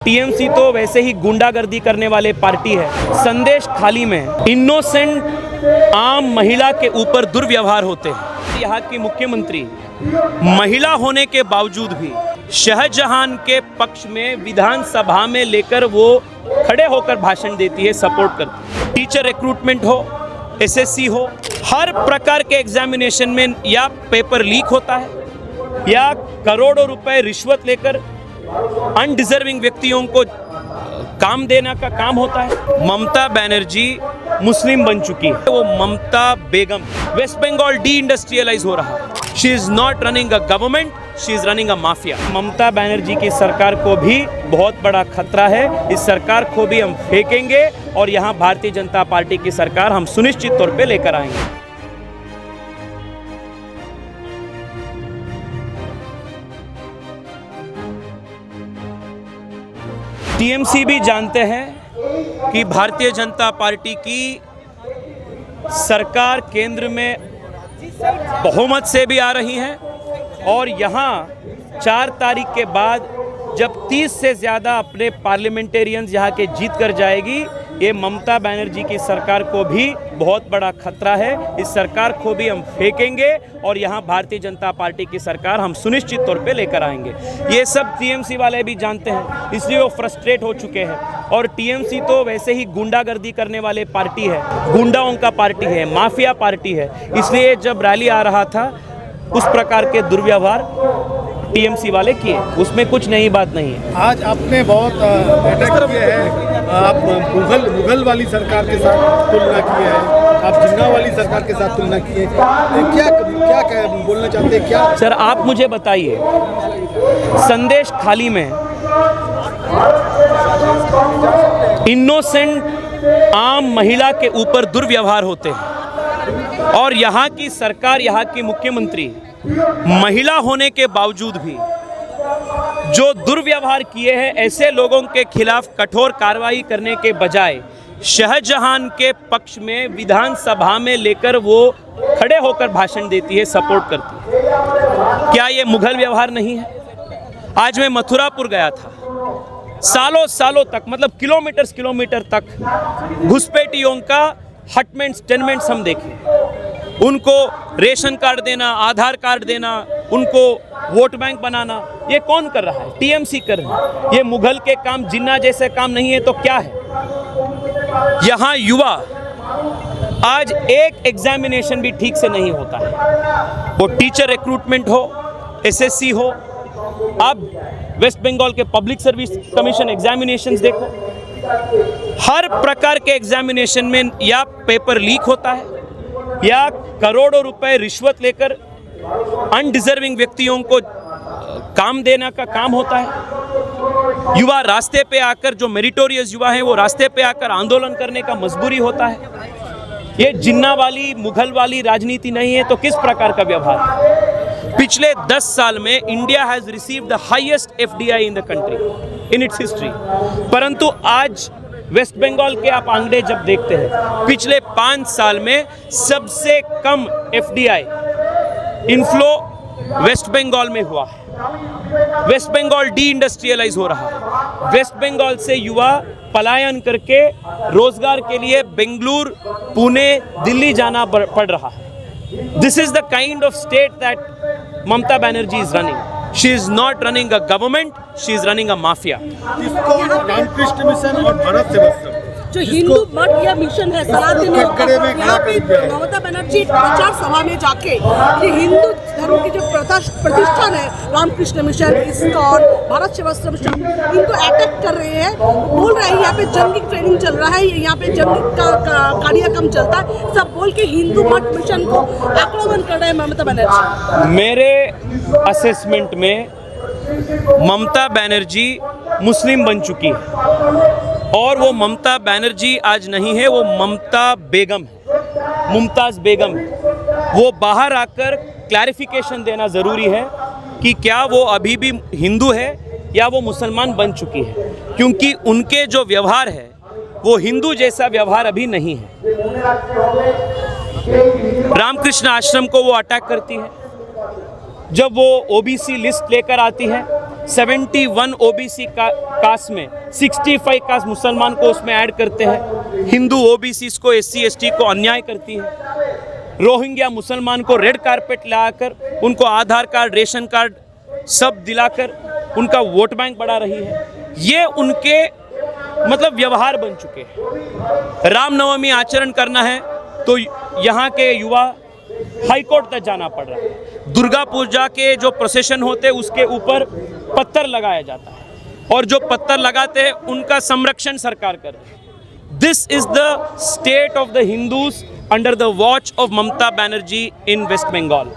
TMC तो वैसे ही गुंडागर्दी करने वाले पार्टी है। संदेश खाली में इनोसेंट आम महिला के ऊपर दुर्व्यवहार होते हैं। यहाँ की मुख्यमंत्री महिला होने के बावजूद भी शाहजहां के पक्ष में विधानसभा में लेकर वो खड़े होकर भाषण देती है, सपोर्ट करती है। टीचर रिक्रूटमेंट हो, एसएससी हो, हर प्रकार के एग्जामिनेशन में या पेपर लीक होता है या करोड़ों रुपए रिश्वत लेकर अनडिजर्विंग व्यक्तियों को काम देने का काम होता है। ममता बनर्जी मुस्लिम बन चुकी है। वो Mamata Begum. West Bengal deindustrialise हो रहा है। She is not running a government, she is running a mafia. Mamata Banerjee की सरकार को भी बहुत बड़ा खतरा है। इस सरकार को भी हम फेंकेंगे और यहाँ भारतीय जनता पार्टी की सरकार हम सुनिश्चित तौर पे लेकर आएंगे। टीएमसी भी जानते हैं कि भारतीय जनता पार्टी की सरकार केंद्र में बहुमत से भी आ रही है और यहाँ 4 तारीख के बाद जब 30 से ज़्यादा अपने पार्लियामेंटेरियंस यहाँ के जीत कर जाएगी, ये ममता बनर्जी की सरकार को भी बहुत बड़ा खतरा है। इस सरकार को भी हम फेंकेंगे और यहाँ भारतीय जनता पार्टी की सरकार हम सुनिश्चित तौर पे लेकर आएंगे। ये सब टीएमसी वाले भी जानते हैं, इसलिए वो फ्रस्ट्रेट हो चुके हैं। और टीएमसी तो वैसे ही गुंडागर्दी करने वाले पार्टी है, गुंडाओं का पार्टी है, माफिया पार्टी है। इसलिए जब रैली आ रहा था उस प्रकार के दुर्व्यवहार टीएमसी वाले किए, उसमें कुछ नई बात नहीं है। आज आपने बहुत अटैक किया है, आप मुगल वाली सरकार के साथ तुलना की है, आप जिन्ना वाली सरकार के साथ तुलना की है। क्या बोलना चाहते हैं? क्या सर आप मुझे बताइए, संदेश खाली में इनोसेंट आम महिला के ऊपर दुर्व्यवहार होते हैं और यहाँ की सरकार, यहाँ की मुख्यमंत्री महिला होने के बावजूद भी जो दुर्व्यवहार किए हैं, ऐसे लोगों के खिलाफ कठोर कार्रवाई करने के बजाय शाहजहां के पक्ष में विधानसभा में लेकर वो खड़े होकर भाषण देती है, सपोर्ट करती है। क्या ये मुगल व्यवहार नहीं है? आज मैं मथुरापुर गया था, सालों सालों तक, मतलब किलोमीटर तक घुसपैठियों का हटमेंट्स टेनमेंट्स हम देखे। उनको रेशन कार्ड देना, आधार कार्ड देना, उनको वोट बैंक बनाना, ये कौन कर रहा है? टीएमसी कर रहा है। ये मुगल के काम, जिन्ना जैसे काम नहीं है तो क्या है? यहाँ युवा आज एक एग्जामिनेशन भी ठीक से नहीं होता है, वो टीचर रिक्रूटमेंट हो, एसएससी हो, अब वेस्ट बंगाल के पब्लिक सर्विस कमीशन एग्जामिनेशंस देखो, हर प्रकार के एग्जामिनेशन में या पेपर लीक होता है या करोड़ों रुपए रिश्वत लेकर अनडिजर्विंग व्यक्तियों को काम देने का काम होता है। युवा रास्ते पे आकर, जो मेरिटोरियस युवा हैं, वो रास्ते पे आकर आंदोलन करने का मजबूरी होता है। ये जिन्ना वाली, मुगल वाली राजनीति नहीं है तो किस प्रकार का व्यवहार? पिछले 10 साल में India has received the highest FDI in the country in its history, परंतु आज वेस्ट बंगाल के आप आंकड़े जब देखते हैं, पिछले 5 साल में सबसे कम एफडीआई इनफ्लो वेस्ट बंगाल में हुआ है। वेस्ट बंगाल डी इंडस्ट्रियलाइज हो रहा है। वेस्ट बंगाल से युवा पलायन करके रोजगार के लिए बेंगलुरु, पुणे, दिल्ली जाना पड़ रहा है। This is the kind of state that Mamata Banerjee is running. She is not running a government, she is running a mafia. इसको रामकृष्ण मिशन और भारत सेवाश्रम जो हिंदू मठ या मिशन है, सनातन यहाँ पे ममता बनर्जी प्रचार सभा में जाके ये हिंदू धर्म की जो प्रतिष्ठान है, रामकृष्ण मिशन, इस्कॉन, भारत सेवाश्रम, इनको अटैक कर रहे हैं। बोल रहे हैं यहाँ पे जंगी ट्रेनिंग चल रहा है, यहाँ पे जंगी का कार्यक्रम चलता है, सब बोल के हिंदू मठ मिशन को आक्रमण कर रहे हैं ममता बनर्जी। मेरे असेसमेंट में ममता बनर्जी मुस्लिम बन चुकी है और वो ममता बनर्जी आज नहीं है, वो ममता बेगम है, मुमताज़ बेगम है। वो बाहर आकर क्लैरिफिकेशन देना ज़रूरी है कि क्या वो अभी भी हिंदू है या वो मुसलमान बन चुकी है, क्योंकि उनके जो व्यवहार है वो हिंदू जैसा व्यवहार अभी नहीं है। रामकृष्ण आश्रम को वो अटैक करती है, जब वो ओबीसी लिस्ट लेकर आती है 71 ओबीसी कास्ट में 65 कास्ट मुसलमान को उसमें ऐड करते हैं। हिंदू ओबीसी को, एससी एसटी को अन्याय करती है। रोहिंग्या मुसलमान को रेड कारपेट लाकर उनको आधार कार्ड, रेशन कार्ड सब दिलाकर उनका वोट बैंक बढ़ा रही है। ये उनके मतलब व्यवहार बन चुके हैं। रामनवमी आचरण करना है तो यहाँ के युवा हाईकोर्ट तक जाना पड़ रहा है। दुर्गा पूजा के जो प्रोसेशन होते हैं उसके ऊपर पत्थर लगाया जाता है और जो पत्थर लगाते हैं उनका संरक्षण सरकार कर रही है। This is the state of the Hindus under the watch of Mamata Banerjee in West Bengal.